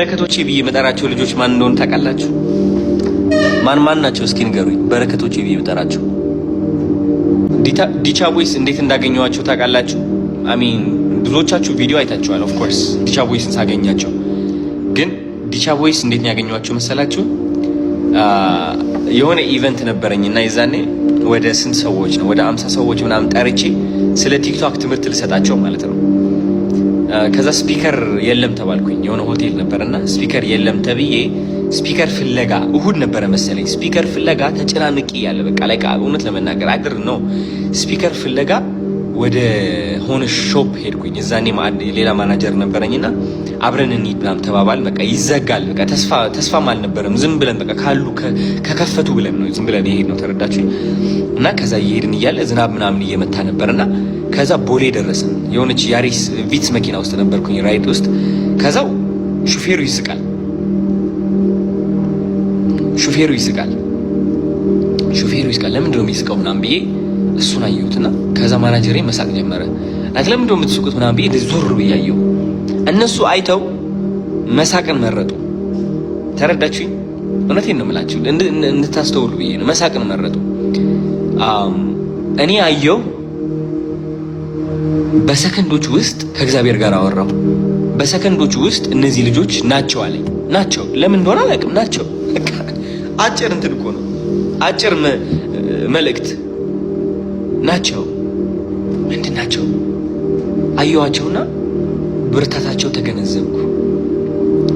በረከቶቼ ብዬ መጠራቸው ልጆች ማን እንደሆነ ታውቃላችሁ? ማን ናቸው? እስኪ ንገሩኝ። በረከቶቼ ብዬ መጠራቸው ዲቻ ቦይስ እንዴት እንዳገኘዋቸው ታውቃላችሁ? አሚን ብዙዎቻችሁ ቪዲዮ አይታችኋል። ኦፍ ኮርስ ዲቻ ቦይስን ሳገኛቸው፣ ግን ዲቻ ቦይስ እንዴት ያገኘዋቸው መሰላችሁ? የሆነ ኢቨንት ነበረኝና የዛኔ ወደ ስንት ሰዎች ነው ወደ 50 ሰዎች ምናምን ጠርቼ ስለ ቲክቶክ ትምህርት ልሰጣቸው ማለት ነው። ከዛ ስፒከር የለም ተባልኩኝ። የሆነ ሆቴል ነበርና ስፒከር የለም ተብዬ ስፒከር ፍለጋ እሁድ ነበረ መሰለኝ ስፒከር ፍለጋ ተጨናንቂ ያለ በቃ ላይ እውነት ለመናገር አድር ነው ስፒከር ፍለጋ ወደ ሆነ ሾፕ ሄድኩኝ። እዛኔ ሌላ ማናጀር ነበረኝና አብረን እንሂድ ምናምን ተባባል። በቃ ይዘጋል። በቃ ተስፋም አልነበረም። ዝም ብለን በቃ ካሉ ከከፈቱ ብለን ነው ዝም ብለን ይሄድ ነው ተረዳችሁ። እና ከዛ እየሄድን እያለ ዝናብ ምናምን እየመታ ነበርና ከዛ ቦሌ ደረስን። የሆነች ያሪስ ቪትስ መኪና ውስጥ ነበርኩኝ ራይድ ውስጥ። ከዛው ሹፌሩ ይስቃል። ለምንድን ነው የሚስቀው ምናምን ብዬ እሱን አየሁትና ከዛ ማናጀሬ መሳቅ ጀመረ። ለምንድን ነው የምትስቁት ምናምን ብዬ ዞር ብዬ አየሁ። እነሱ አይተው መሳቅን መረጡ። ተረዳችሁኝ? እውነቴን ነው የምላችሁ እንድታስተውሉ ብዬ ነው። መሳቅን መረጡ። እኔ አየሁ። በሰከንዶች ውስጥ ከእግዚአብሔር ጋር አወራሁ። በሰከንዶች ውስጥ እነዚህ ልጆች ናቸው አለኝ። ናቸው ለምን እንደሆነ አላውቅም። ናቸው አጭር እንትን እኮ ነው አጭር መልእክት ናቸው። ምንድን ናቸው? አየኋቸውና ብርታታቸው ተገነዘብኩ፣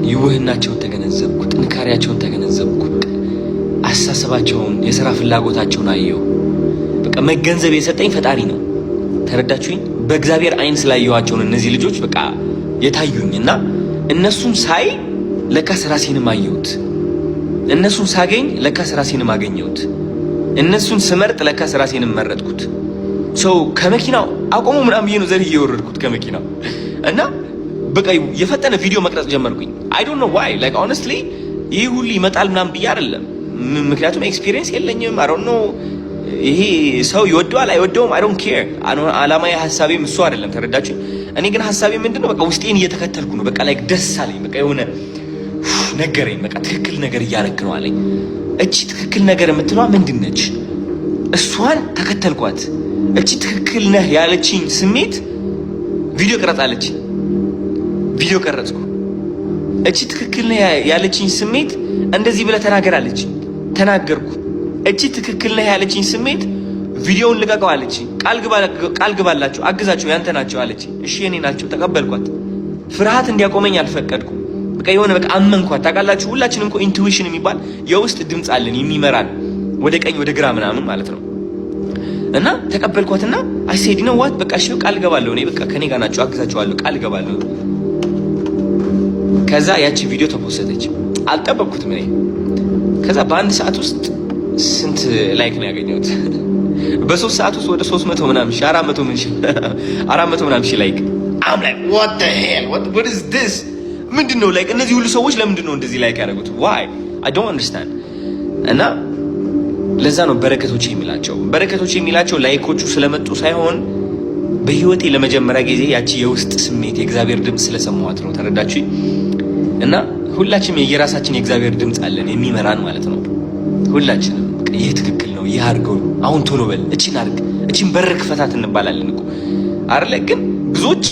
ይውህናቸውን ተገነዘብኩ፣ ጥንካሬያቸውን ተገነዘብኩ፣ አስተሳሰባቸውን፣ የሥራ ፍላጎታቸውን አየሁ። በቃ መገንዘብ የሰጠኝ ፈጣሪ ነው። ተረዳችሁኝ? በእግዚአብሔር አይን ስላየኋቸውን እነዚህ ልጆች በቃ የታዩኝና እነሱን ሳይ ለካስ ራሴንም አየሁት። እነሱን ሳገኝ ለካስ ራሴንም አገኘሁት። እነሱን ስመርጥ ለካስ ራሴንም መረጥኩት። ሰው ከመኪናው አቆሙ ምናምን ብዬ ነው ዘልዬ የወረድኩት ከመኪናው እና በቃ የፈጠነ ቪዲዮ መቅረጽ ጀመርኩኝ። አይ ዶንት ኖ ዋይ ላይክ ሆነስትሊ ይህ ሁሉ ይመጣል ምናምን ብዬ አይደለም። ምክንያቱም ኤክስፒሪየንስ የለኝም። አይ ዶንት ኖ ይሄ ሰው ይወደዋል አይወደውም አይ ዶንት ኬር። አላማዬ ሀሳቤም እሱ አይደለም። ተረዳችሁ? እኔ ግን ሀሳቤ ምንድነው በቃ ውስጤን እየተከተልኩ ነው። በቃ ላይክ ደስ አለኝ። በቃ የሆነ ነገረኝ። በቃ ትክክል ነገር እያረክ ነው አለኝ። እቺ ትክክል ነገር የምትለዋ ምንድን ነች? እሷን ተከተልኳት። እቺ ትክክል ነህ ያለችኝ ስሜት ቪዲዮ ቀረጻለች። ቪዲዮ ቀረጽኩ። እቺ ትክክል ነህ ያለችኝ ስሜት እንደዚህ ብለህ ተናገር አለች። ተናገርኩ። እቺ ትክክል ነህ ያለችኝ ስሜት ቪዲዮውን ልቀቀው አለች። ቃል ግባላችሁ አግዛችሁ ያንተ ናቸው አለች። እሺ የኔ ናቸው ተቀበልኳት። ፍርሃት እንዲያቆመኝ አልፈቀድኩም። በቃ የሆነ በቃ አመንኳት። ታውቃላችሁ ሁላችንም እኮ ኢንቱዊሽን የሚባል የውስጥ ድምፅ አለን የሚመራን ወደ ቀኝ ወደ ግራ ምናምን ማለት ነው። እና ተቀበልኳትና አይ ሴድ ነው ዋት በቃ እሺ ቃል ገባለሁ እኔ በቃ ከኔ ጋር ናቸው አግዛቸዋለሁ ቃል ገባለሁ። ከዛ ያቺ ቪዲዮ ተፖስተች። አልጠበቅኩትም እኔ። ከዛ በአንድ ሰዓት ውስጥ ስንት ላይክ ነው ያገኘሁት? በ3 ሰዓት ውስጥ ወደ 300 ምናምን ሺህ 400 ምናምን ሺህ ላይክ። አም ላይክ what the hell what is this? ምንድነው ላይክ እነዚህ ሁሉ ሰዎች ለምንድን ነው እንደዚህ ላይክ ያደረጉት? why I don't understand። እና ለዛ ነው በረከቶቼ የሚላቸው። በረከቶቼ የሚላቸው ላይኮቹ ስለመጡ ሳይሆን በህይወቴ ለመጀመሪያ ጊዜ ያቺ የውስጥ ስሜት የእግዚአብሔር ድምፅ ስለሰማኋት ነው። ተረዳችሁ? እና ሁላችንም የየራሳችን የእግዚአብሔር ድምፅ አለን የሚመራን ማለት ነው። ሁላችንም ይህ ትክክል ነው፣ ይህ አድርገው፣ አሁን ቶሎ በል፣ እቺን አድርግ፣ እቺን በር ክፈታት እንባላለን እኮ አይደለ? ግን ብዙዎች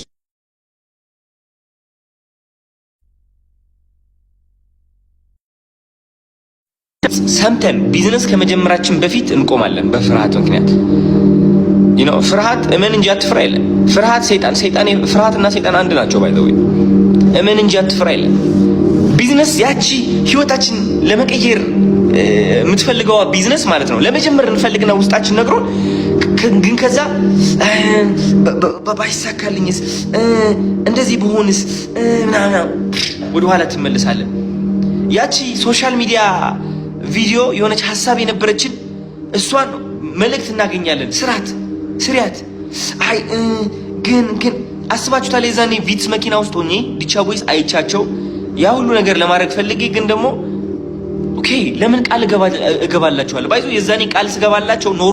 ሰምተን ቢዝነስ ከመጀመራችን በፊት እንቆማለን በፍርሃት ምክንያት። ፍርሃት እመን እንጂ አትፍራ ይላል። ፍርሃት ፍርሃትና ሰይጣን አንድ ናቸው። ባይ ዘ ወይ እመን እንጂ አትፍራ ይላል። ቢዝነስ ያቺ ህይወታችን ለመቀየር የምትፈልገዋ ቢዝነስ ማለት ነው ለመጀመር እንፈልግና ውስጣችን ነግሮን ግን ከዛ ባይሳካልኝስ እንደዚህ በሆንስ ምናምን ወደ ኋላ ትመለሳለን። ያቺ ሶሻል ሚዲያ ቪዲዮ የሆነች ሐሳብ የነበረችን እሷን መልእክት እናገኛለን። ስሪያት አይ ግን አስባችሁታል? የዛኔ ቪትስ መኪና ውስጥ ሆኜ ዲቻ ቦይስ አይቻቸው ያ ሁሉ ነገር ለማድረግ ፈልጌ ግን ደግሞ ኦኬ ለምን ቃል እገባላችኋለሁ ባይዞ የዛኔ ቃል ስገባላቸው ኖሮ